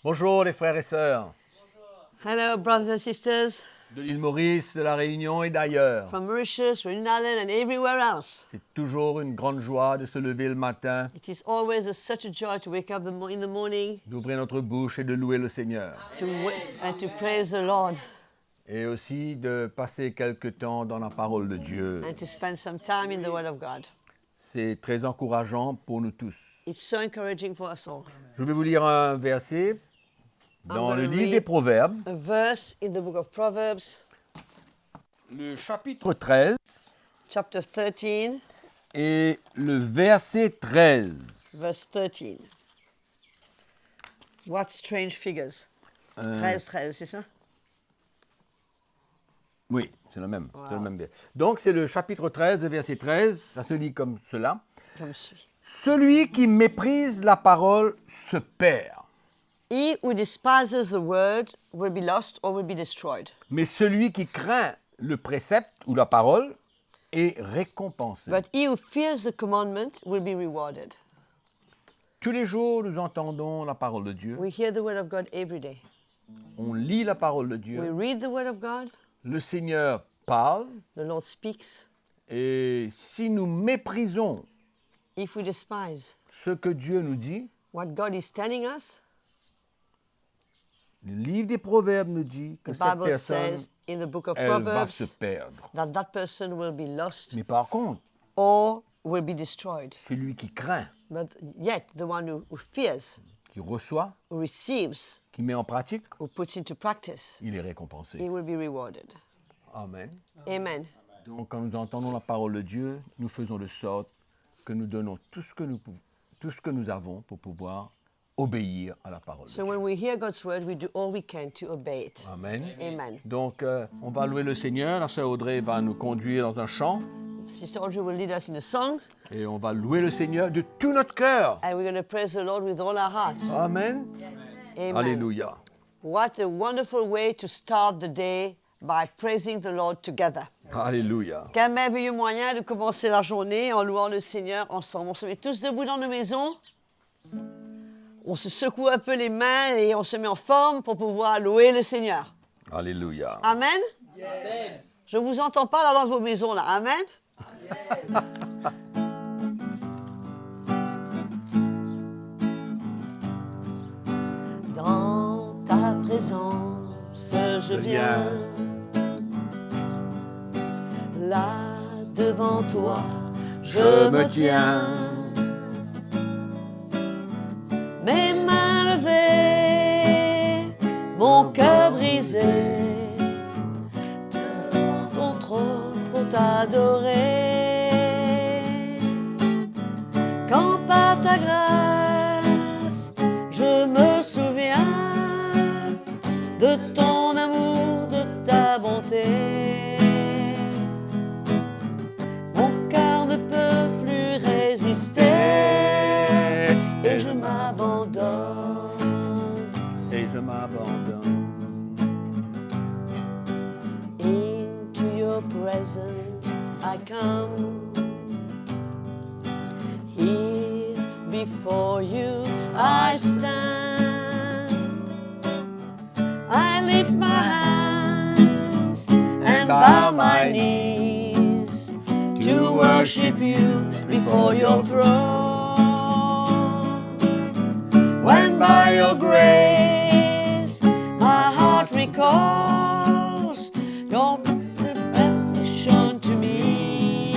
Bonjour les frères et sœurs Hello, brothers and sisters de l'île Maurice, de la Réunion et d'ailleurs. from Mauritius, Reunion Island, and everywhere else. C'est toujours une grande joie de se lever le matin, It is always such a joy to wake up in the morning d'ouvrir notre bouche et de louer le Seigneur. and to praise the Lord Et aussi de passer quelque temps dans la parole de Dieu. and to spend some time in the Word of God. C'est très encourageant pour nous tous. It's so encouraging for us all. Je vais vous lire un verset dans I'm le gonna livre read des Proverbes, a verse in the book of Proverbs, le chapitre 13 chapter 13, et le verset 13. verse 13. What strange figures. 13, c'est ça? Oui, c'est le même. C'est le même verset. Donc c'est le chapitre 13, le verset 13, ça se lit comme cela. Comme suit. Celui qui méprise la parole se perd, He who despises the word will be lost or will be destroyed. mais celui qui craint le précepte ou la parole est récompensé. But he who fears the commandment will be rewarded. Tous les jours, nous entendons la parole de Dieu, We hear the word of God every day. on lit la parole de We Dieu, read the word of God, le Seigneur parle, the Lord speaks. et si nous méprisons If we despise ce que Dieu nous dit, what God is telling us, le livre des Proverbes nous dit que the cette Bible personne, says in the book of elle va se Proverbs perdre. that that person will be lost Mais par contre, or will be destroyed. celui qui craint, But yet the one who fears, qui reçoit, who receives, qui met en pratique, who puts into practice, il est récompensé. he will be rewarded. Amen. Amen. Donc, quand nous entendons la parole de Dieu, nous faisons de sorte que nous donnons tout ce que nous avons pour pouvoir obéir à la parole So de when Dieu. we hear God's word, we do all we can to obey it. Amen. Amen. Donc, on va louer le Seigneur. La sœur Audrey va nous conduire dans un chant Sister Audrey will lead us in a song, et on va louer le Seigneur de tout notre cœur. and we're going to praise the Lord with all our hearts. Amen. Amen. Alléluia. What a wonderful way to start the day by praising the Lord together. Alléluia. Quel merveilleux moyen de commencer la journée en louant le Seigneur ensemble. On se met tous debout dans nos maisons. On se secoue un peu les mains et on se met en forme pour pouvoir louer le Seigneur. Alléluia. Amen. Je vous entends pas là dans vos maisons là. Amen. Dans ta présence, je viens. Là devant toi, je me tiens. Mes mains levées, mon cœur brisé, ton trône pour t'adorer. Quand par ta grâce, je me souviens de ton amour, de ta bonté. Mon cœur ne peut plus résister et je m'abandonne. Et je m'abandonne. Into your presence I come. Here before you I stand. I lift my hands and bow my knees to worship you before your throne. When by your grace my heart recalls your perfection to me,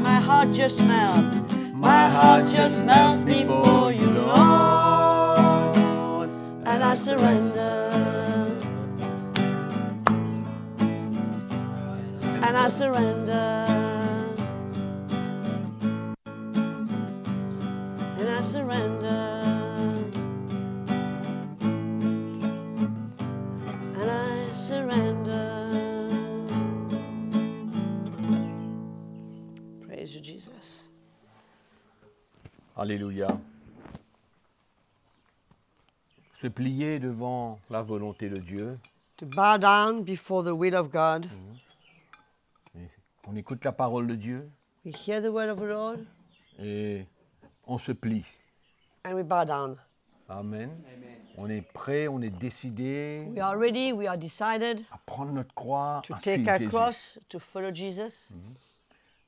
my heart just melts. My heart just melts before you, Lord, and I surrender, and I surrender, and I surrender, and I surrender. Praise you, Jesus. Alléluia. Se plier devant la volonté de Dieu. To bow down before the will of God. On écoute la parole de Dieu We hear the word of the Lord et on se plie. and we bow down. Amen. On est prêt, on est décidé We are ready, we are decided à prendre notre croix, to à take suivre our Jésus. cross, to follow Jesus.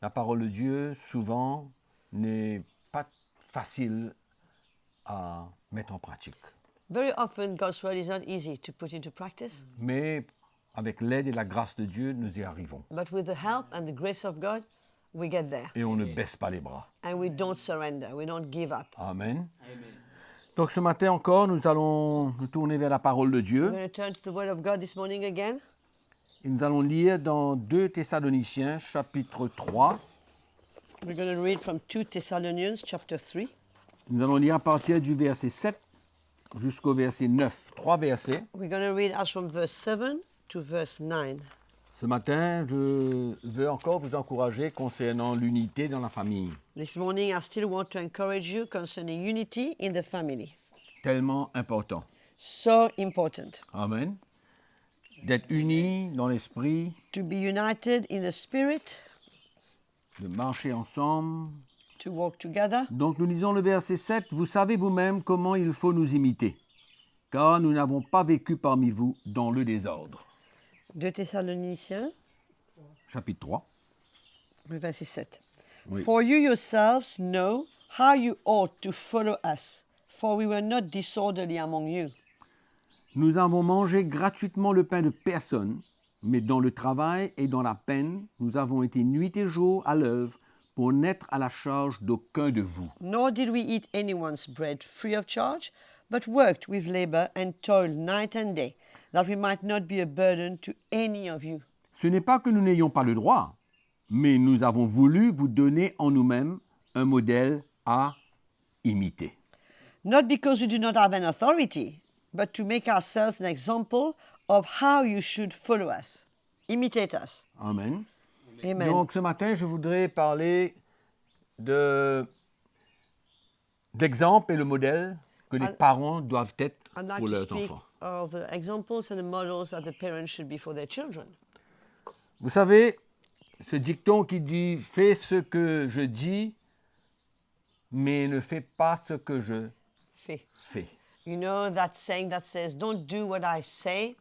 La parole de Dieu, souvent, n'est pas facile à mettre en pratique. Very often, God's word is not easy to put into practice, Mais avec l'aide et la grâce de Dieu, nous y arrivons. but with the help and the grace of God, we get there. Et on ne baisse pas les bras. And we don't surrender, we don't give up. Amen. Donc ce matin encore, nous allons nous tourner vers la parole de We're Dieu. going to turn to the word of God this morning again. Et nous allons lire dans 2 Thessaloniciens, chapitre 3. We're going to read from 2 Thessalonians chapter 3. Nous allons lire à partir du verset 7 jusqu'au verset 9. 3 versets. We're going to read as from verse 7 to verse 9. Ce matin, je veux encore vous encourager concernant l'unité dans la famille. This morning, I still want to encourage you concerning unity in the family. Tellement important. So important. Amen. D'être unis dans l'esprit, To be united in the spirit, de marcher ensemble. to walk together. Donc nous lisons le verset 7. Vous savez vous-même comment il faut nous imiter, car nous n'avons pas vécu parmi vous dans le désordre. 2 Thessaloniciens, Chapitre 3. verset 7. Oui. For you yourselves know how you ought to follow us, for we were not disorderly among you. Nous avons mangé gratuitement le pain de personne, mais dans le travail et dans la peine, nous avons été nuit et jour à l'œuvre pour n'être à la charge d'aucun de vous. Nor did we eat anyone's bread free of charge, but worked with labor and toiled night and day, that we might not be a burden to any of you. Ce n'est pas que nous n'ayons pas le droit, mais nous avons voulu vous donner en nous-mêmes un modèle à imiter. Not because we do not have an authority, but to make ourselves an example of how you should follow us. Imitate us. Amen. Amen. Donc ce matin, je voudrais parler d'exemples et le modèle que les parents doivent être I'd like pour to leurs speak enfants. of the examples and the models that the parents should be for their children. Vous savez, ce dicton qui dit « fais ce que je dis, mais ne fais pas ce que je Fais. fais You know that saying that says, don't do what I say,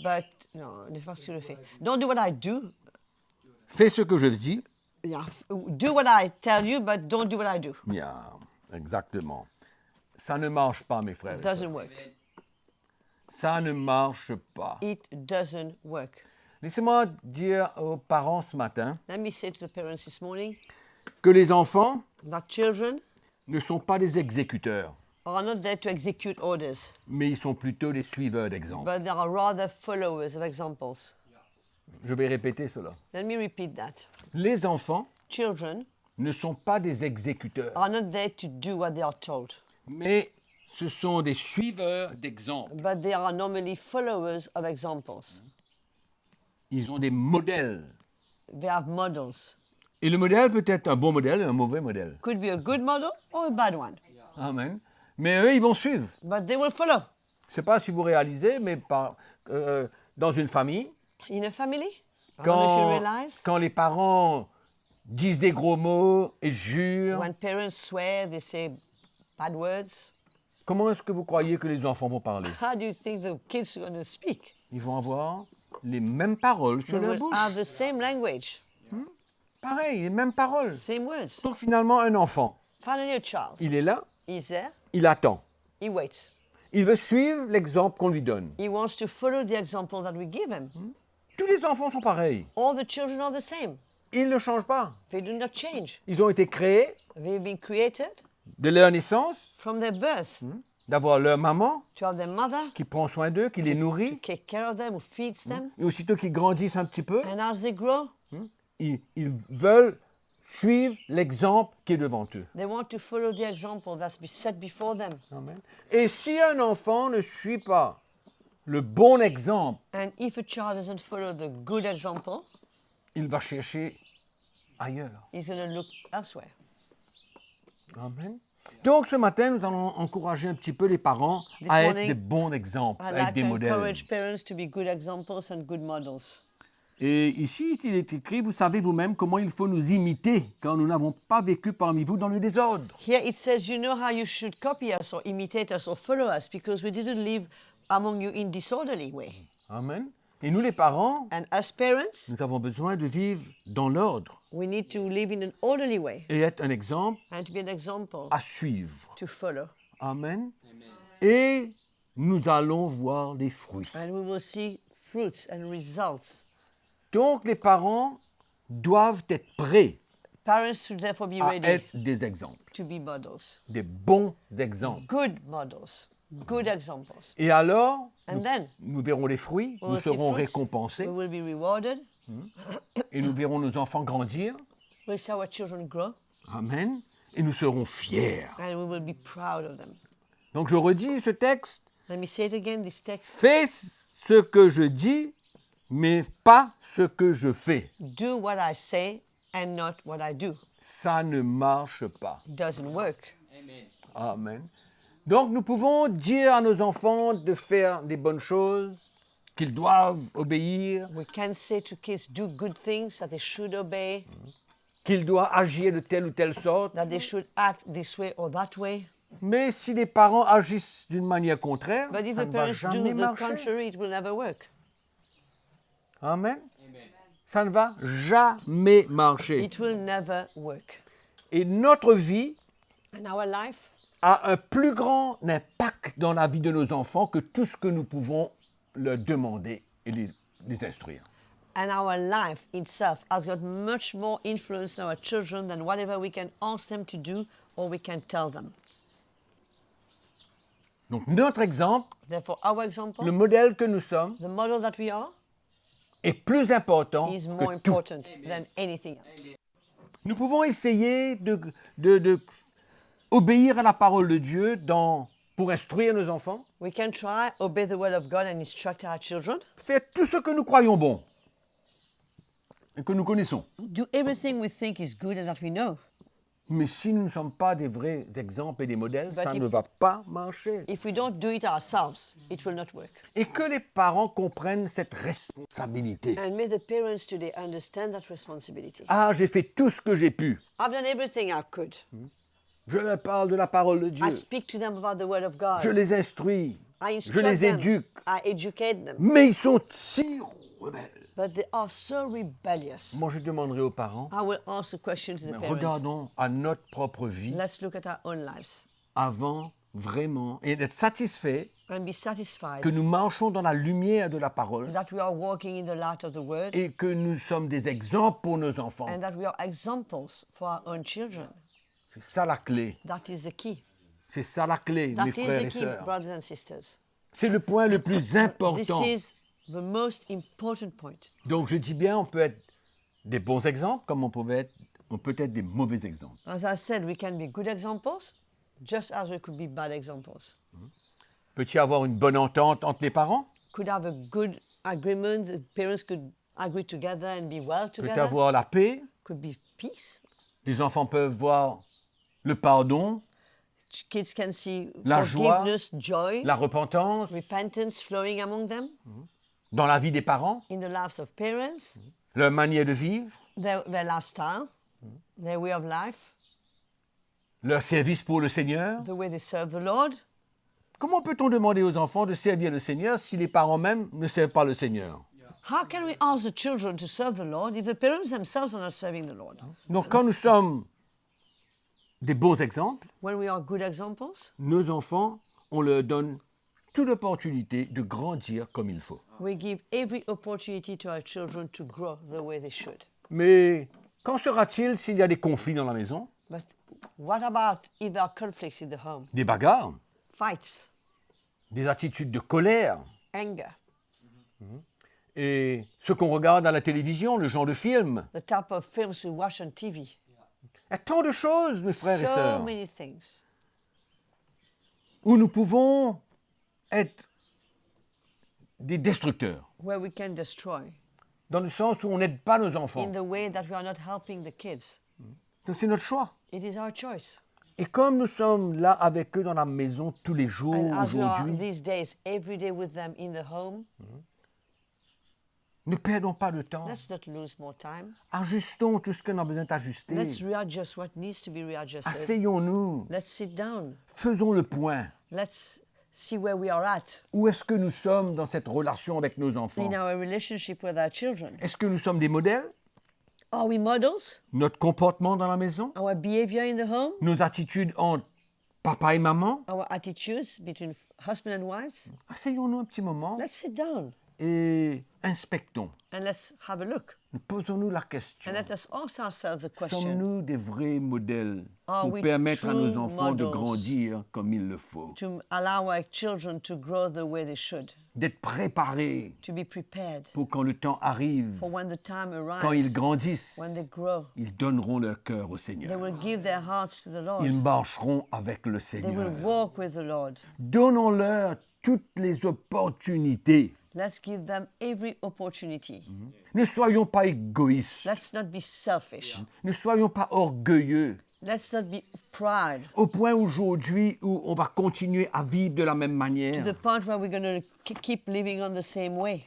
but... Non, ne fais pas ce que je fais. Don't do what I do. ». Fais ce que je dis. Yeah, do what I tell you, but don't do what I do. Bien, exactement. Ça ne marche pas, mes frères. It et sœurs. doesn't work. Ça ne marche pas. It doesn't work. Laissez-moi dire aux parents ce matin Let me say to the parents this morning que les enfants that children ne sont pas des exécuteurs, are not there to execute orders, mais ils sont plutôt des suiveurs d'exemple. but they are rather followers of examples. Je vais répéter cela. Let me repeat that. Les enfants Children ne sont pas des exécuteurs, are not there to do what they are told, mais ce sont des suiveurs d'exemple. but they are normally followers of examples. Ils ont des modèles. They have models. Et le modèle peut être un bon modèle et un mauvais modèle. Could be a good model or a bad one, Amen. Mais eux, ils vont suivre. but they will follow. Je ne sais pas si vous réalisez, mais dans une famille, In a family, I don't know if you quand, realize, quand les parents disent des gros mots et jurent, when parents swear, they say bad words. comment est-ce que vous croyez que les enfants vont parler? How do you think the kids are going to speak? Ils vont avoir les mêmes paroles sur They leur will bouche. have the same language, Pareil, les mêmes paroles. same words. Donc finalement, un enfant, Finally, a child. il est là, He's there, il attend. he waits. Il veut suivre l'exemple qu'on lui donne. He wants to follow the example that we give him. Tous les enfants sont pareils. All the children are the same. Ils ne changent pas. They do not change. Ils ont été créés They've been created de leur naissance, from their birth d'avoir leur maman to have their mother, qui prend soin d'eux, qui les to nourrit. take care of them, who feeds them. Et aussitôt qu'ils grandissent un petit peu, And as they grow, ils veulent suivre l'exemple qui est devant eux. they want to follow the example that's set before them. Amen. Et si un enfant ne suit pas le bon exemple, And if a child doesn't follow the good example, il va chercher ailleurs. he's going to look elsewhere. Amen. Donc ce matin, nous allons encourager un petit peu les parents This à être morning, des bons exemples, I à être like des to modèles. encourage parents to be good examples and good models. Et ici, il est écrit, vous savez vous-même comment il faut nous imiter quand nous n'avons pas vécu parmi vous dans le désordre. Here it says, you know how you should copy us or imitate us or follow us because we didn't live among you in disorderly way. Amen. Et nous, les parents, And us parents, nous avons besoin de vivre dans l'ordre we need to live in an orderly way et être un exemple and to be an example à suivre. to follow. Amen. Et nous allons voir les fruits. And we will see fruits and results. Donc, les parents doivent être prêts Parents should therefore be à ready être des exemples, to be models, des bons exemples. good models, good examples. Et alors, And then nous verrons les fruits, we nous will see serons fruits, récompensés we will be rewarded, et nous verrons nos enfants grandir. we'll see our children grow, Amen. Et nous serons fiers. and we will be proud of them. Donc, je redis ce texte. Let me say it again, this text. Fais ce que je dis, mais pas ce que je fais. Do what I say and not what I do. Ça ne marche pas. It doesn't work. Amen. Donc nous pouvons dire à nos enfants de faire des bonnes choses, qu'ils doivent obéir, We can say to kids, do good things, that they should obey, qu'ils doivent agir de telle ou telle sorte. that they should act this way or that way. Mais si les parents agissent d'une manière contraire, But if ça the ne va parents jamais do the marcher. contrary, it will never work. Amen. Ça ne va jamais marcher. It will never work. Et notre vie And our life a un plus grand impact dans la vie de nos enfants que tout ce que nous pouvons leur demander et les instruire. and our life itself has got much more influence on our children than whatever we can ask them to do or we can tell them. Donc notre exemple, Therefore, our example, le modèle que nous sommes, the model that we are, est plus important is more que tout. important than anything else. Nous pouvons essayer de obéir à la parole de Dieu pour instruire nos enfants, We can try, obey the word of God and instruct our children, faire tout ce que nous croyons bon et que nous connaissons. do everything we think is good and that we know. Mais si nous ne sommes pas des vrais exemples et des modèles, But ça if- ne va pas marcher. If we don't do it ourselves, it will not work. Et que les parents comprennent cette responsabilité. And may the parents today understand that responsibility. Ah, j'ai fait tout ce que j'ai pu. I've done everything I could. Je leur parle de la parole de Dieu. I speak to them about the word of God. Je les instruis. I Je instruct les them. éduque. I educate them. Mais ils sont si rebelles. But they are so rebellious. Moi, je demanderai aux parents, I will ask the question to the parents. regardons à notre propre vie Let's look at our own lives avant vraiment et d'être satisfaits and be satisfied que nous marchons dans la lumière de la parole that we are walking in the light of the word et que nous sommes des exemples pour nos enfants. and that we are examples for our own children. C'est ça la clé. That is the key. C'est ça la clé, That mes is frères the et key, sœurs. brothers and sisters. C'est le point le plus This important. is the most important point. Donc je dis bien, on peut être des bons exemples comme on peut être des mauvais exemples. As I said, we can be good examples just as we could be bad examples. Peut-il y avoir une bonne entente entre les parents? Could have a good agreement, the parents could agree together and be well Peut-il together. avoir la paix? Could be peace. Les enfants peuvent voir le pardon, Kids can see La joie, forgiveness, joy, la repentance repentance flowing among them dans la vie des parents, in the lives of parents, leur manière de vivre, their lifestyle, their way of life, leur service pour le Seigneur. the way they serve the Lord. Comment peut-on demander aux enfants de servir le Seigneur si les parents même ne servent pas le Seigneur? How can we ask the children to serve the Lord if the parents themselves are not serving the Lord? Donc quand nous sommes des bons exemples, When we are good examples, nos enfants, on leur donne toute opportunité de grandir comme il faut. we give every opportunity to our children to grow the way they should. Mais qu'en sera-t-il s'il y a des conflits dans la maison, But what about if there are conflicts in the home? des bagarres, Fights, des attitudes de colère anger, et ce qu'on regarde à la télévision, le genre de film? the type of films we watch on TV. Il y a tant de choses, mes frères et So sœurs, many things où nous pouvons être des destructeurs, where we can destroy dans le sens où on n'aide pas nos enfants. in the way that we are not helping the kids. Donc c'est notre choix. It is our choice. Et comme nous sommes là avec eux dans la maison tous les jours And as we are aujourd'hui, these days, every day with them in the home, Ne perdons pas de temps. Let's not lose more time. Ajustons tout ce qu'on a besoin d'ajuster. Let's readjust what needs to be readjusted. Asseyons-nous. Let's sit down. Faisons le point. Let's see where we are at Où est-ce que nous sommes dans cette relation avec nos enfants? in our relationship with our children. Est-ce que nous sommes des modèles? Are we models? Notre comportement dans la maison? Our behavior in the home? Nos attitudes entre papa et maman? Our attitudes between husband and wives? Asseyons-nous un petit moment Let's sit down et inspectons. and let's have a look. Posons-nous la question. And let us ask ourselves the question. Sommes-nous des vrais modèles Are pour we permettre à nos true enfants de models? grandir comme il le faut? To allow our children to grow the way they should, D'être préparés to be prepared pour quand le temps arrive, for when the time quand ils arrives, grandissent, when they grow, ils donneront leur cœur au they Seigneur. will give their hearts to the Lord. Ils marcheront avec le They will Seigneur. walk with the Lord. Donnons-leur toutes les opportunités. Let's give them every opportunity. Ne soyons pas égoïstes. Let's not be selfish. Ne soyons pas orgueilleux. Let's not be proud Au point aujourd'hui où on va continuer à vivre de la même to manière. the point where we're going to keep living on the same way.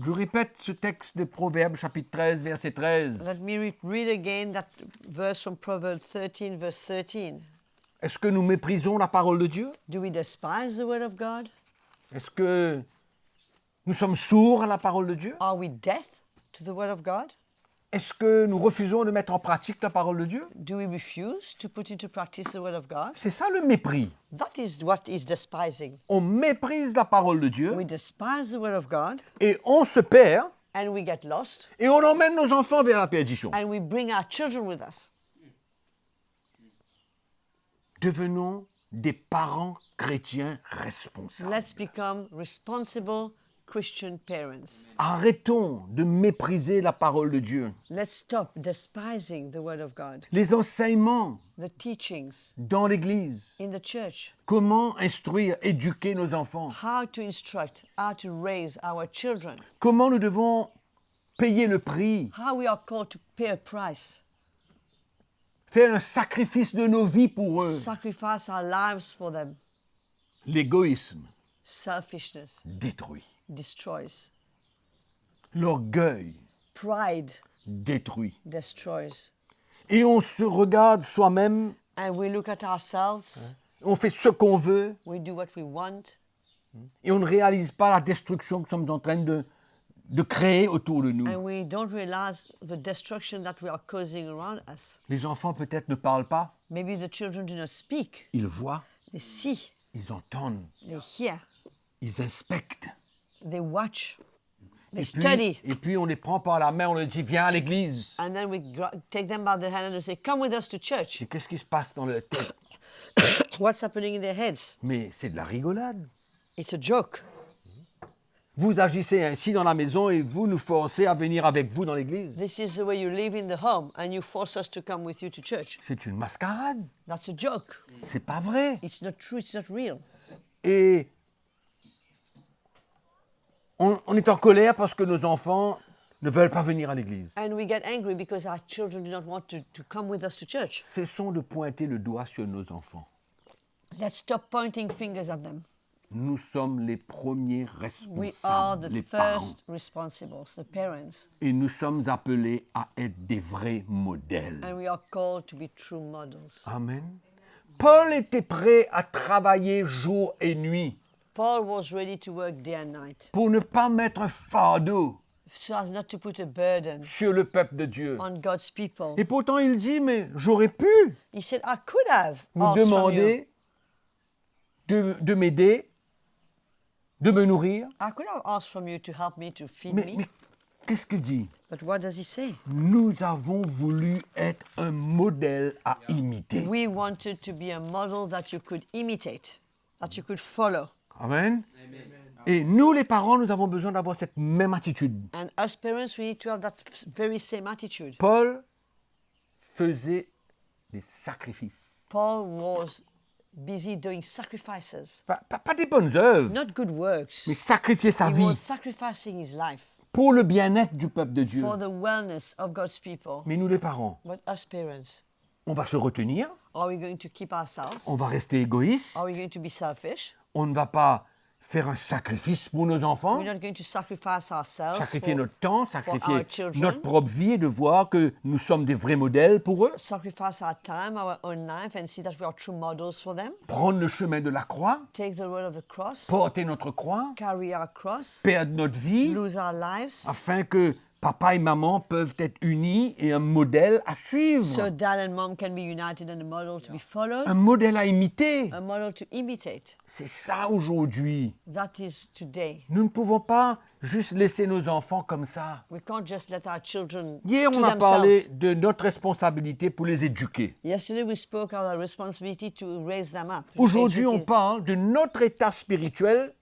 Je répète ce texte de Proverbes chapitre 13, verset 13. Let me read again that verse from Proverbs 13, verse 13. Est-ce que nous méprisons la parole de Dieu? Do we despise the word of God? Est-ce que nous sommes sourds à la parole de Dieu? Are we deaf to the word of God? Est-ce que nous refusons de mettre en pratique la parole de Dieu? Do we refuse to put into practice the word of God? C'est ça le mépris. That is what is despising. On méprise la parole de Dieu We despise the word of God et on se perd and we get lost et on emmène nos enfants vers la perdition. and we bring our children with us. Devenons des parents chrétiens responsables. Let's become responsible Christian parents. Arrêtons de mépriser la parole de Dieu. Let's stop despising the word of God, Les enseignements the teachings dans l'Église. in the church, Comment instruire, éduquer nos enfants. how to instruct, how to raise our children, Comment nous devons payer le prix. how we are called to pay a price, Faire un sacrifice de nos vies pour eux. sacrifice our lives for them. L'égoïsme Selfishness détruit. destroys. L'orgueil Pride détruit. destroys. Et on se regarde soi-même, And we look at ourselves, on fait ce qu'on veut we do what we want, et on ne réalise pas la destruction que nous sommes en train de créer autour de nous. and we don't realize the destruction that we are causing around us. Les enfants peut-être ne parlent pas, Maybe the children do not speak, ils voient, they see, ils entendent, they hear, ils inspectent. they watch, they Et study. puis on les prend par la main, on leur dit viens à l'église. And then we take them by the hand and we say, come with us to church. Et qu'est-ce qui se passe dans leur tête? What's happening in their heads? Mais c'est de la rigolade. It's a joke. Vous agissez ainsi dans la maison et vous nous forcez à venir avec vous dans l'église. This is the way you live in the home and you force us to come with you to church. C'est une mascarade. That's a joke. C'est pas vrai. It's not true, it's not real. Et on est en colère parce que nos enfants ne veulent pas venir à l'église. And we get angry because our children do not want to come with us to church. Cessons de pointer le doigt sur nos enfants. Let's stop pointing fingers at them. Nous sommes les premiers We are responsables, the les parents. first responsibles, the parents. Et nous sommes appelés à être des vrais modèles. And we are called to be true models. Amen. Paul était prêt à travailler jour et nuit Paul was ready to work day and night pour ne pas mettre un fardeau so as not to put a burden sur le peuple de Dieu. on God's people. Et pourtant il dit, mais j'aurais pu He said, I could have vous asked from you. demander de m'aider, de me nourrir. I could have asked from you to help me, to feed Mais me. qu'est-ce qu'il dit? But what does he say? Nous avons voulu être un modèle à imiter. We wanted to be a model that you could imitate, that you could follow. Amen. Et nous, les parents, nous avons besoin d'avoir cette même attitude. And us parents, we need to have that very same attitude. Paul faisait des sacrifices. Paul was busy doing sacrifices, Pas des bonnes œuvres, not good works. mais sacrifier sa He vie was sacrificing his life pour le bien-être du peuple de Dieu. for the wellness of God's people. Mais nous, les parents, But us parents, on va se retenir, Are we going to keep ourselves? On va rester égoïste. Are we going to be selfish? On ne va pas faire un sacrifice pour nos enfants. We're not going to sacrifice ourselves Sacrifier for, notre temps, our sacrifier children. notre propre vie et de voir que nous sommes des vrais modèles pour eux. sacrifice our time, our own life, and see that we are true models for them. Prendre le chemin de la croix, Take the road of the cross, porter notre croix, carry our cross, perdre notre vie, lose our lives, afin que papa et maman peuvent être unis et un modèle à suivre, so dad and mom can be united and a model to be followed, un modèle à imiter. a model to imitate. C'est ça aujourd'hui. That is today. Nous ne pouvons pas juste laisser nos enfants comme ça. We can't just let our children Hier, to on a parlé themselves. de notre responsabilité pour les éduquer. Yesterday we spoke of our responsibility to raise them up. Aujourd'hui, on educate. parle de notre état spirituel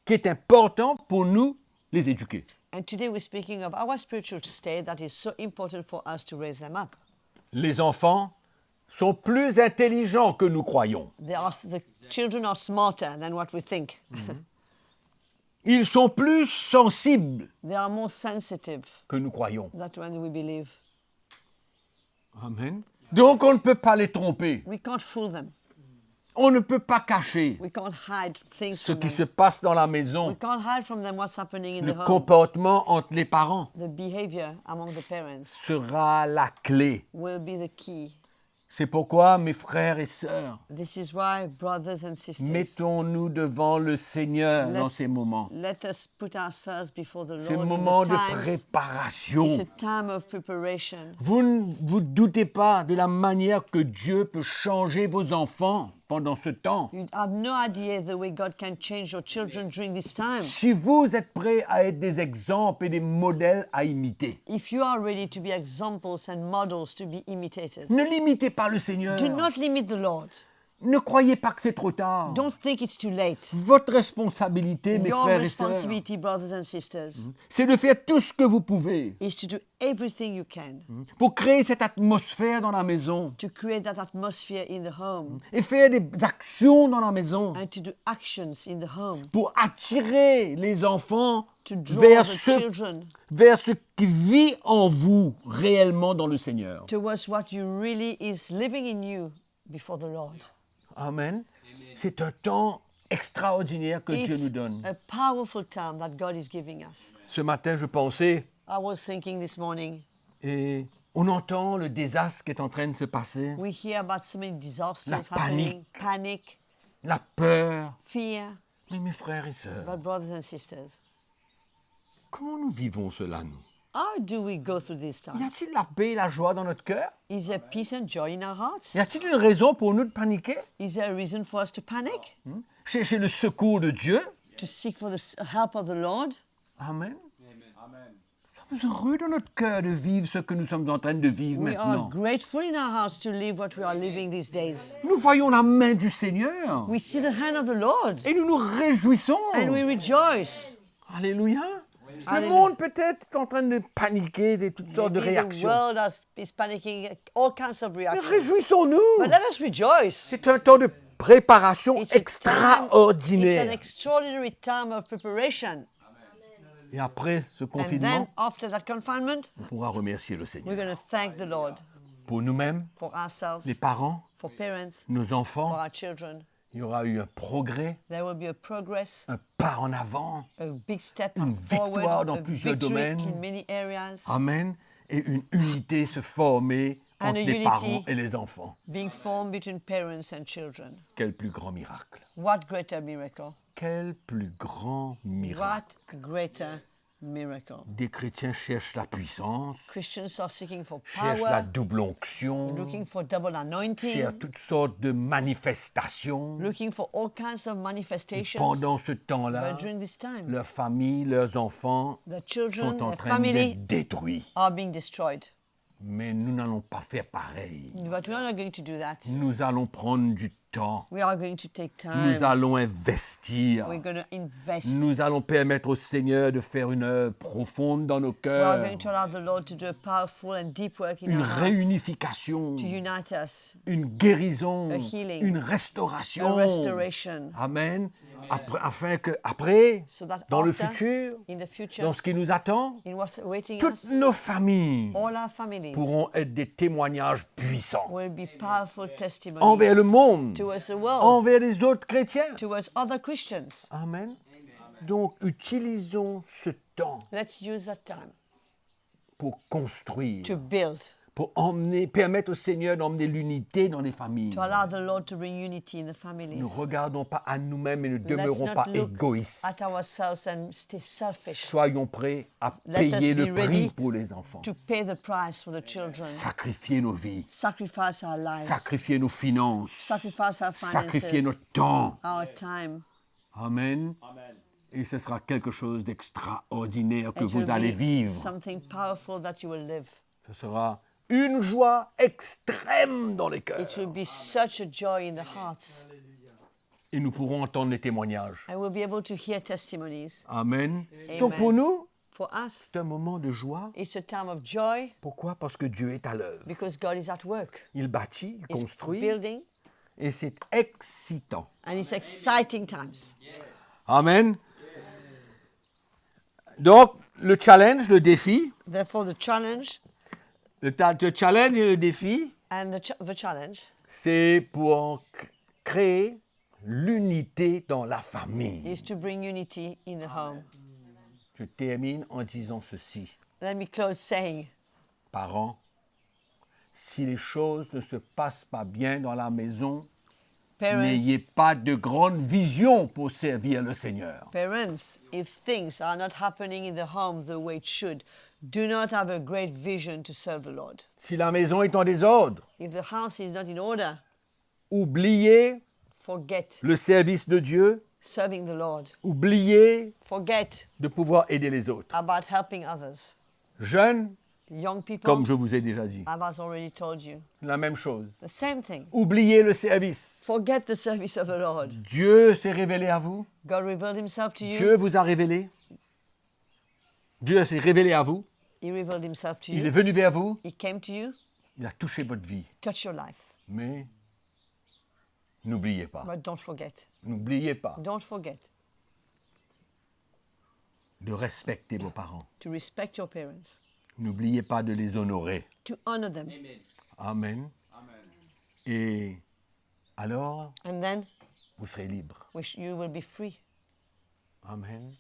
qui est important pour nous les éduquer. And today we're speaking of our spiritual state that is so important for us to raise them up. Les enfants sont plus intelligents que nous croyons. The children are smarter than what we think. Ils sont plus sensibles They are more sensitive que nous croyons. than when we believe. Amen. Donc, on ne peut pas les tromper. We can't fool them. On ne peut pas cacher We can't hide things ce from qui them. se passe dans la We maison, can't hide from them what's happening in le the home. comportement entre les parents The behavior among the parents sera la clé. will be the key. C'est pourquoi, mes frères et sœurs, This is why, brothers and sisters, mettons-nous devant le Seigneur dans let's- ces moments. let us put ourselves before the Ces Lord moments in de the times. préparation. It's a time of preparation. Vous ne vous doutez pas de la manière que Dieu peut changer vos enfants pendant ce temps. You have no idea the way God can change your children during this time. Si vous êtes prêts à être des exemples et des modèles à imiter, If you are ready to be examples and models to be imitated, ne limitez pas le Seigneur. do not limit the Lord. Ne croyez pas que c'est trop tard. Don't think it's too late. Votre responsabilité, mes Your frères et sœurs, responsibility, brothers and sisters, c'est de faire tout ce que vous pouvez is to do everything you can pour créer cette atmosphère dans la maison to create that atmosphere in the home et faire des actions dans la maison and to do actions in the home pour attirer les enfants to draw vers the ce, children vers ce qui vit en vous réellement dans le Seigneur. towards what you really is living in you before the Lord. Amen. C'est un temps extraordinaire que Dieu nous It's donne. a powerful time that God is giving us. Ce matin, je pensais, I was thinking this morning, et on entend le désastre qui est en train de se passer, we hear about so many disasters La happening, panic, la peur. fear, Mais mes frères et sœurs, but brothers and sisters, comment nous vivons cela, nous? how do we go through these Y times? a-t-il la paix et la joie dans notre cœur? Is there peace and joy in our hearts? Y a-t-il une raison pour nous de paniquer? Is there a reason for us to panic? Chercher le secours de Dieu? To seek for the help of the Lord? Amen. Nous sommes heureux dans notre cœur de vivre ce que nous sommes en train de vivre We are maintenant. grateful in our hearts to live what we are living these days. Nous voyons la main du Seigneur We see the hand of the Lord et nous nous réjouissons. and we rejoice. Alléluia. Le Alléluia. monde peut-être est en train de paniquer de toutes sortes de Maybe the réactions. world is panicking, all kinds of Mais reactions. réjouissons-nous. But let us rejoice. C'est un temps de préparation It's an extraordinaire. extraordinary time of preparation. Et après ce And then, confinement, after that confinement, on pourra remercier le we're Seigneur. going to thank the Lord Pour nous-mêmes, for ourselves, les parents, for parents, nos for enfants, our children. il y aura eu un progrès, There will be a progress, un pas en avant. a big step Une victoire forward, dans a plusieurs victory domaines. in many areas, Amen. Et une unité se former And entre a les unity. parents et les enfants. being formed between parents and children. Quel plus grand miracle. What greater miracle? Quel plus grand miracle. What greater miracle? Des chrétiens cherchent la puissance, Christians are seeking for cherchent la power, double onction, looking for double anointing, cherchent toutes sortes de manifestations. looking for all kinds of manifestations. Pendant ce temps-là, But during this time, leurs familles, leurs enfants the children, sont en their train family d'être détruits. are being destroyed. Mais nous n'allons pas faire pareil. But we are not going to do that. Nous allons prendre du temps. We are going to take Nous time. allons investir. We're going to invest. Nous allons permettre au Seigneur de faire une œuvre profonde dans nos We are cœurs. going to allow the Lord to do a powerful and deep work in Une our hearts, réunification, to unite us, une guérison, A healing, une a restauration. restoration, Amen. Afin que après, so that dans le after, futur, in the future, dans ce qui nous attend, in what's awaiting toutes us, nos familles all our families pourront être des témoignages puissants will be powerful testimonies envers le monde, towards the world, envers les autres chrétiens. towards other Christians. Amen. Donc, utilisons ce temps Let's use that time pour construire, to build, pour permettre au Seigneur d'emmener l'unité dans les familles. to allow the Lord to bring unity in the Ne families. regardons pas à nous-mêmes et ne Let's demeurons not pas look égoïstes. at ourselves and stay selfish. Soyons prêts à Let us payer be le prix ready pour les enfants. to pay the price for the children, Sacrifier nos vies, sacrifice our lives, sacrifier nos finances, sacrifice our sacrifier finances, notre temps. our time. Amen. Et ce sera quelque chose d'extraordinaire que It will vous allez be vivre. something powerful that you will live. Ce sera une joie extrême dans les cœurs. It will be such a joy in the hearts. Et nous pourrons entendre les témoignages. And we'll be able to hear testimonies. Amen. Amen. Donc pour nous, For us, c'est un moment de joie. it's a time of joy Pourquoi? Parce que Dieu est à l'œuvre. because God is at work. Il bâtit, il He's construit, building, et c'est excitant. and it's exciting times. Amen. Donc, le challenge, le défi, Therefore, the challenge le challenge et le défi, and the challenge c'est pour créer l'unité dans la famille. is to bring unity in the home. Je termine en disant ceci. Let me close saying, Parents, si les choses ne se passent pas bien dans la maison, n'ayez pas de grande vision pour servir le Seigneur. parents, if things are not happening in the home the way it should, do not have a great vision to serve the Lord. Si la maison est en désordre, If the house is not in order, oubliez forget le service de Dieu, serving the Lord. oubliez Forget de pouvoir aider les autres. about helping others. Jeunes, Young people, comme je vous ai déjà dit, I've already told you, la même chose. the same thing. Oubliez le service. Forget the service of the Lord. Dieu s'est révélé à vous. God revealed himself to you. Dieu vous a révélé. Dieu s'est révélé à vous. He revealed himself to Il est you. venu vers vous. He came to you, Il a touché votre vie. touched your life. Mais n'oubliez pas. But don't forget. N'oubliez pas Don't forget de respecter vos parents. to respect your parents, N'oubliez pas de les honorer. to honor them. Amen. Et alors, And then vous serez libre. you will be free Amen.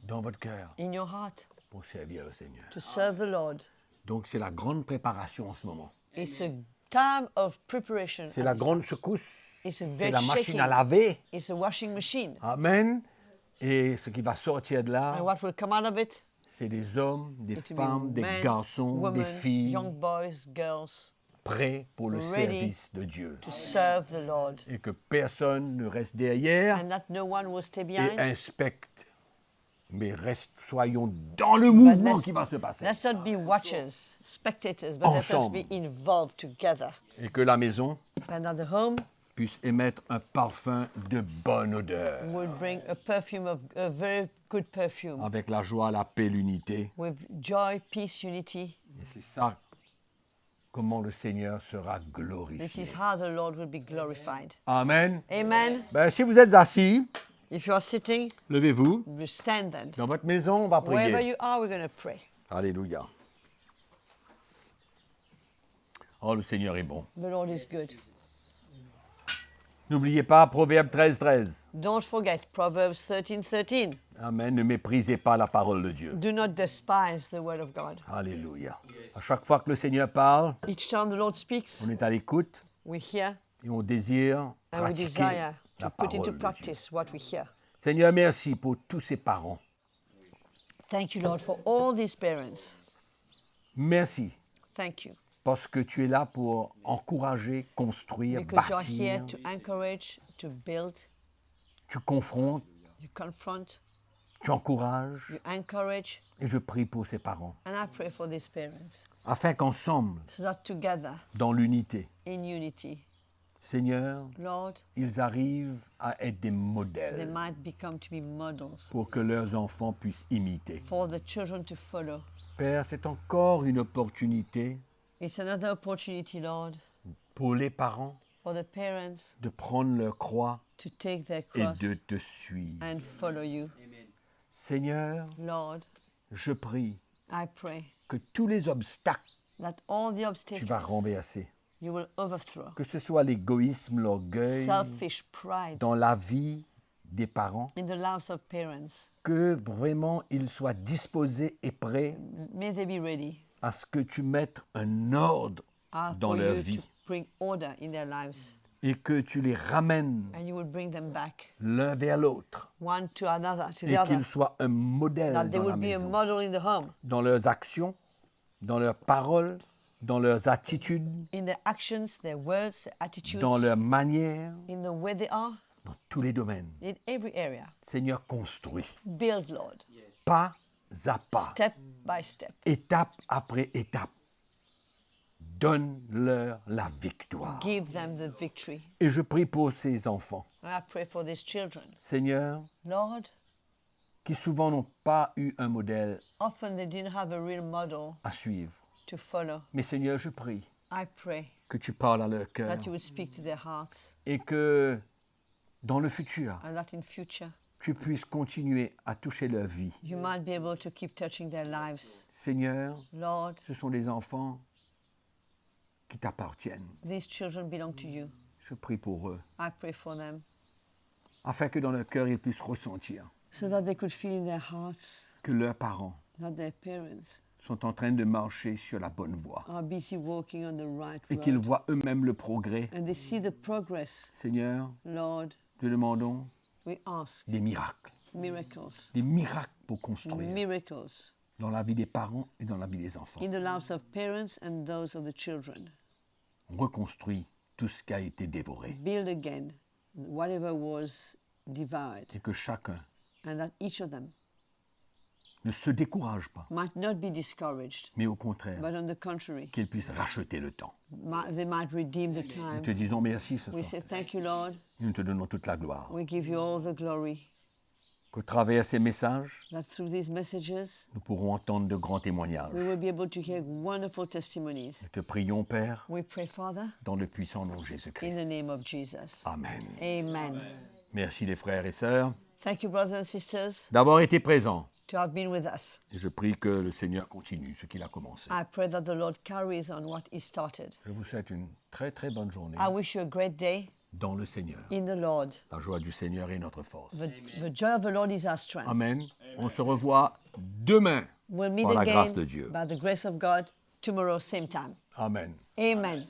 Dans votre cœur in your heart pour servir le Seigneur. to serve the Lord. Donc c'est la grande préparation en ce moment. It's a time of preparation. C'est la grande secousse. It's a C'est great la machine shaking. à laver. It's a washing machine. Amen. Et ce qui va sortir de là, And what will come out of it? c'est des hommes, des It will femmes, be des men, garçons, women, des filles young boys, girls, prêts pour le ready service de Dieu. to serve the Lord. Et que personne ne reste derrière And that no one will stay et behind. inspecte. Mais soyons dans le mouvement let's- qui va se passer. Let's not be watchers, spectators, but let us Ensemble. be involved together. Et que la maison And at the home puisse émettre un parfum de bonne odeur. would bring a perfume of a very good perfume Avec la joie, la paix, l'unité. with joy, peace, unity. Et c'est ça comment le Seigneur sera This glorifié. is how the Lord will be glorified. Amen. Amen. Ben, si vous êtes assis, If you are sitting, levez-vous. you stand then. Dans votre maison, on va Wherever prier. you are, we're going to pray. Alléluia. Oh, le Seigneur est bon. The Lord is good. N'oubliez pas Proverbe 13, 13. Don't forget Proverbs 13:13. Amen. Ne méprisez pas la parole de Dieu. Do not despise the word of God. Alléluia. À chaque fois que le Seigneur parle, Each time the Lord speaks, on est à l'écoute we hear et on désire and we pratiquer desire to la put parole into de Dieu. practice what we hear. Seigneur, merci pour tous ces parents. Thank you, Lord, for all these parents. Merci Thank you. parce que tu es là pour encourager, construire, Because you are here bâtir. to encourage, to build, Tu confrontes, you confront, tu encourages. you encourage, Et je prie pour ces parents, and I pray for these parents afin qu'ensemble, so that together, dans l'unité, in unity, Seigneur, Lord, ils arrivent à être des they modèles might become to be models pour que leurs enfants puissent imiter. for the children to follow. Père, c'est encore une opportunité It's another opportunity, Lord, pour les parents for the parents de prendre leur croix to take their et cross de te suivre. and follow you. Seigneur, Lord, je prie I pray que tous les obstacles, that all the tu vas obstacles renverser. you will overthrow. Que ce soit l'égoïsme, l'orgueil Selfish pride dans la vie des parents, in the lives of parents. que vraiment ils soient disposés et prêts May they be ready à ce que tu mettes un ordre dans for leur you vie to bring order in their lives. et que tu les ramènes And you will bring them back, l'un vers l'autre one to another, to et the qu'ils other. soient un modèle That they dans la will be a maison, model in the home, dans leurs actions, dans leurs paroles, dans leurs attitudes, in their actions, their words, their attitudes, dans leurs manières, in the way they are, dans tous les domaines. in every area. Seigneur, construis Build, Lord, pas à pas, step by step, étape après étape. Donne-leur la victoire. give them the victory. Et je prie pour ces enfants, I pray for these children. Seigneur, Lord, qui souvent n'ont pas eu un modèle often they didn't have a real model à suivre. to follow. Mais Seigneur, je prie I pray que tu parles à leur cœur that you would speak to their hearts et que dans le futur, and that in future tu puisses continuer à toucher leur vie. you might be able to keep touching their lives. Seigneur, Lord, ce sont des enfants qui t'appartiennent. these children belong to you. Je prie pour eux, I pray for them afin que dans leur cœur, ils puissent ressentir so that they could feel in their hearts que leurs parents that their parents sont en train de marcher sur la bonne voie are busy walking on the right et qu'ils road. voient eux-mêmes le progrès. And they see the progress. Seigneur, Lord, te demandons we ask des miracles pour construire miracles dans la vie des parents et dans la vie des enfants. in the lives of parents and those of the children. Reconstruis tout ce qui a été dévoré Build again whatever was devoured, et que chacun and that each of them ne se décourage pas, might not be discouraged, mais au contraire, but on the contrary, qu'il puisse racheter le temps. they might redeem the Nous time. te disons merci ce We soir. say thank you, Lord. Nous te donnons toute la gloire. We give you all the glory. Qu'au travers ces messages, That through these messages, nous pourrons entendre de grands témoignages. we will be able to hear wonderful testimonies. Nous te prions, Père, We pray, Father, dans le puissant nom de in the Jésus-Christ. name of Jesus. Amen. Amen. Merci les frères et sœurs Thank you, brothers and sisters, d'avoir été présents. to have been with us. Et je prie que le Seigneur continue ce qu'il a commencé. I pray that the Lord carries on what He started. Je vous souhaite une très très bonne journée I wish you a great day dans le Seigneur. in the Lord. La joie du Seigneur est notre force. The joy of the Lord is our strength. Amen. On se revoit demain We'll meet par la grâce again de Dieu. by the grace of God tomorrow, same time. Amen. Amen.